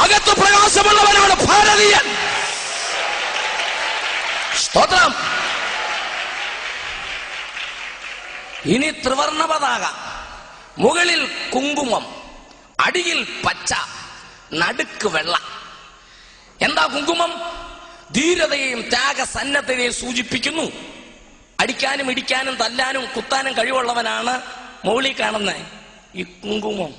അകത്ത് പ്രകാശമുള്ളവനാണ് ഭാരതീയൻ. സ്തോത്രം. ഇനി ത്രിവർണ്ണ പതാക, മുകളിൽ കുങ്കുമം, അടിയിൽ പച്ച, നടുക്ക് വെള്ള. എന്താ കുങ്കുമം? ധീരതയെയും ത്യാഗസന്നദ്ധതയെയും സൂചിപ്പിക്കുന്നു. അടിക്കാനും ഇടിക്കാനും തല്ലാനും കുത്താനും കഴിവുള്ളവനാണ് മുകളിൽ കാണുന്ന ഈ കുങ്കുമം.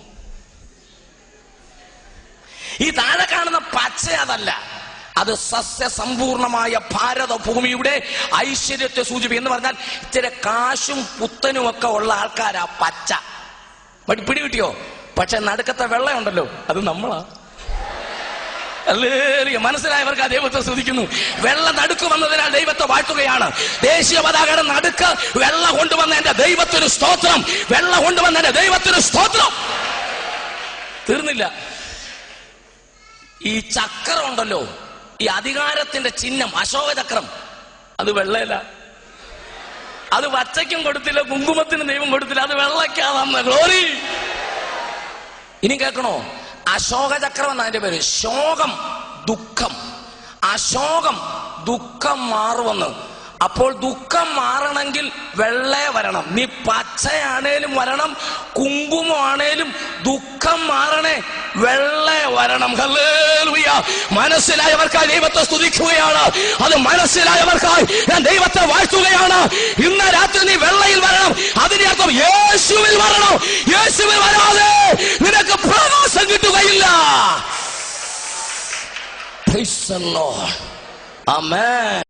ഈ താഴെ കാണുന്ന പച്ച അതല്ല, അത് സസ്യസമ്പൂർണമായ ഭാരതഭൂമിയുടെ ഐശ്വര്യത്തെ സൂചിപ്പിക്കും. എന്ന് പറഞ്ഞാൽ ഇച്ചിരി കാശും പുത്തനും ഒക്കെ ഉള്ള ആൾക്കാരാ പച്ച. പിടികിട്ടിയോ? പക്ഷെ നടുക്കത്തെ വെള്ളയുണ്ടല്ലോ, അത് നമ്മളാ. മനസ്സിലായവർക്ക് ആ ദൈവത്തെ സ്തുതിക്കുന്നു. വെള്ള നടുക്ക് വന്നതിനാൽ ദൈവത്തെ വാഴ്ത്തുകയാണ്. ദേശീയ പതാകയുടെ നടുക്ക് വെള്ള കൊണ്ടുവന്ന എന്റെ ദൈവത്തിന് സ്തോത്രം. വെള്ള കൊണ്ടുവന്ന എന്റെ ദൈവത്തിന് സ്തോത്രം. തീർന്നില്ല. ഈ ചക്രം ഉണ്ടല്ലോ, ഈ അധികാരത്തിന്റെ ചിഹ്നം അശോകചക്രം, അത് വെള്ളയല്ല. അത് പച്ചയ്ക്കും കൊടുത്തില്ല, കുങ്കുമത്തിന് ദൈവം കൊടുത്തില്ല, അത് വെള്ളയ്ക്കാ തന്ന ഗ്ലോറി. ഇനി കേൾക്കണോ? അശോകചക്രം എന്നാ അതിന്റെ പേര്. ശോകം ദുഃഖം, അശോകം ദുഃഖം മാറുമെന്ന്. അപ്പോൾ ദുഃഖം മാറണമെങ്കിൽ വെള്ളേ വരണം. നീ പച്ചയാണേലും വരണം, കുങ്കുമമാണേലും ദുഃഖം മാറണേ വെള്ളേ വരണം. ഹല്ലേലൂയ. മനസ്സിലായവർക്കായി ദൈവത്തെ സ്തുതിക്കുകയാണ്. അത് മനസ്സിലായവർക്കായി ഞാൻ ദൈവത്തെ വാഴ്ത്തുകയാണ്. ഇന്ന് രാത്രി നീ വെള്ളയിൽ വരണം. അതിന്റെ അർത്ഥം യേശുവിൽ വരണം. യേശുവിൽ വരാതെ നിനക്ക് പ്രകാശം കിട്ടുകയില്ല. Praise the Lord. ആമേൻ.